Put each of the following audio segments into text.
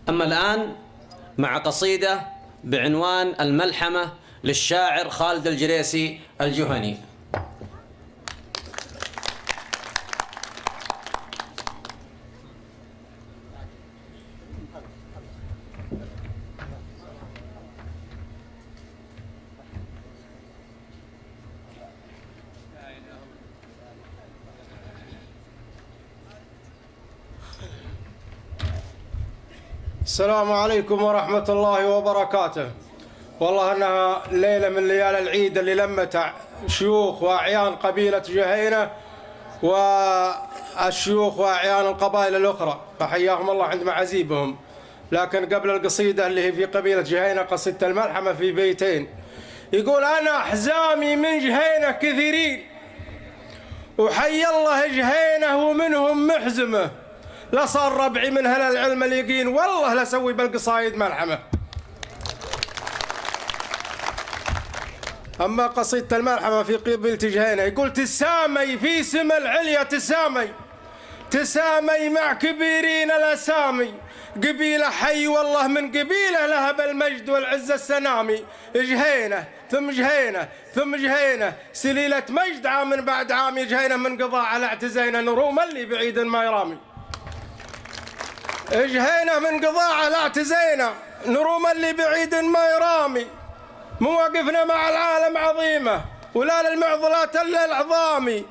أما الآن مع قصيدة بعنوان الملحمة للشاعر خالد الجريسي الجهني. السلام عليكم ورحمة الله وبركاته. والله أنها ليلة من ليالي العيد اللي لمت شيوخ وأعيان قبيلة جهينة والشيوخ وأعيان القبائل الأخرى، فحياهم الله عند معازيبهم. لكن قبل القصيدة اللي هي في قبيلة جهينة، قصيدة الملحمة في بيتين. يقول: أنا أحزامي من جهينة كثيرين، وحي الله جهينة ومنهم محزمة، لصار ربعي من هل العلم اليقين، والله لسوي بالقصايد ملحمة. أما قصيدة الملحمة في قبيلة جهينة، يقول: تسامي في سما العليا، تسامي مع كبيرين الأسامي، قبيلة حي والله من قبيلة لها بالمجد والعزة السنامي، جهينة ثم جهينة ثم جهينة، سليلة مجد عام بعد عام، جهينة من قضاء على اعتزينا، نروم اللي بعيد ما يرامي. جهينة من قضاء على اعتزينا، نروم اللي بعيد ما يرامي، مواقفنا مع العالم عظيمة، ولا للمعضلات الا العظامي.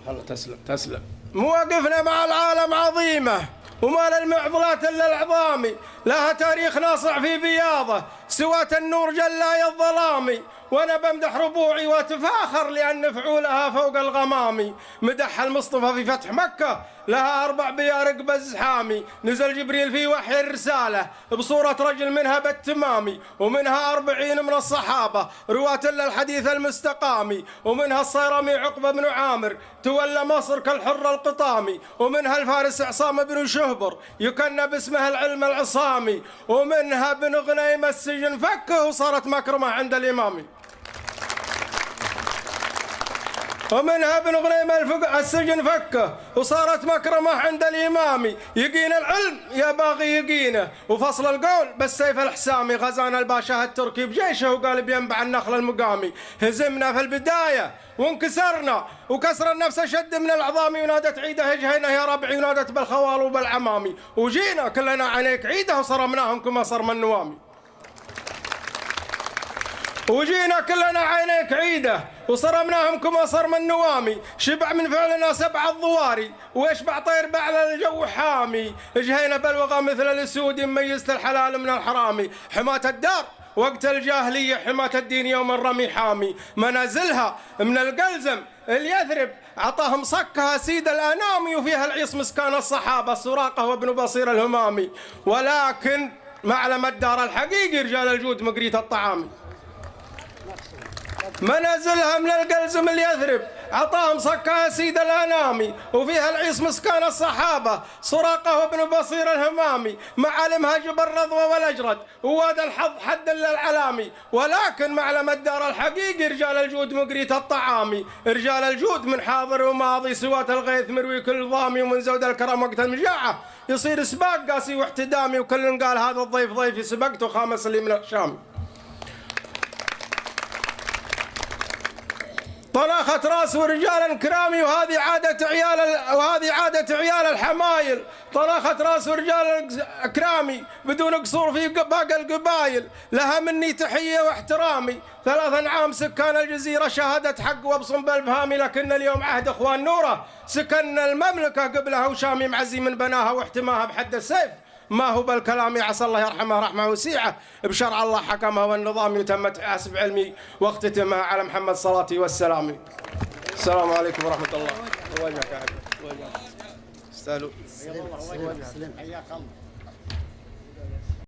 الله تسلم. مواقفنا مع العالم عظيمة، وما للمعضلات الا العظامي، لها تاريخ ناصع في بياضه، سوات النور جلاي الظلامي، وانا بمدح ربوعي واتفاخر لان فعولها فوق الغمامي. مدح المصطفى في فتح مكة، لها 4 بيارق بزحامي، نزل جبريل في وحي الرسالة بصورة رجل منها بالتمامي، ومنها 40 من الصحابة رواة للحديث المستقامي، ومنها الصيرمي عقبة بن عامر تولى مصر كالحر القطامي، ومنها الفارس عصام بن شهبر يكنى باسمه العلم العصامي، ومنها بن غنيم السجن فكه وصارت مكرمة عند الإمامي، ومنها ابن غنيم السجن فكه وصارت مكرمة عند الإمامي. يقين العلم يا باغي يقينه، وفصل القول بالسيف الحسامي، غزانا الباشا التركي بجيشه وقال بينبع النخل المقامي. هزمنا في البداية وانكسرنا، وكسر النفس شد من العظام، ونادت عيده جهينة يا ربعي، ونادت بالخوال وبالعمامي، وجينا كلنا عينيك عيده وصرمناهم كما صرم النوامي. وجينا كلنا عينيك عيده وصرمناهم كما صرم النوامي، شبع من فعلنا 7 الضواري، ويشبع طير بعد الجو حامي، جهينا بالوغى مثل الاسود ميزت الحلال من الحرامي، حماة الدار وقت الجاهلية، حماة الدين يوم الرمي حامي، منازلها من القلزم اليثرب عطاهم صكها سيد الأنامي، وفيها العيص مسكان الصحابة سراقة وابن بصير الهمامي، ولكن معلم الدار الحقيقي رجال الجود مقريت الطعامي. منازلها من القلزم اليثرب عطاهم صكها سيد الأنامي، وفيها العيص مسكان الصحابة سراقة وابن بصير الهمامي، معالمها جبل الرضوى والأجرد وواد الحظ حد للعلامي، ولكن معلم الدار الحقيقي رجال الجود مقريت الطعامي، رجال الجود من حاضر وماضي، سوات الغيث مروي كل ضامي، ومن زود الكرم وقت المجاعة يصير سباق قاسي واحتدامي، وكل قال هذا الضيف ضيفي سبقته خامس لي من الشام. طناخت راس رجال كرامي، وهذه عادة عيال الحمايل، طناخت راس رجال كرامي بدون قصور في باقي القبايل، لها مني تحية واحترامي. 3 عام سكان الجزيرة شهادة حق وابصم بالبهامي، لكن اليوم عهد اخوان نوره سكن المملكة قبلها، وشامي معزي من بناها واحتماها بحد السيف، ما هو بالكلام عسى الله يرحمه رحمه وسيعه، بشرع الله حكمها والنظام وتمت حسب علمي واختتمها على محمد صلاتي والسلام. السلام عليكم ورحمه الله. وجهك يا حبيبي، وجهك. استاهلوا.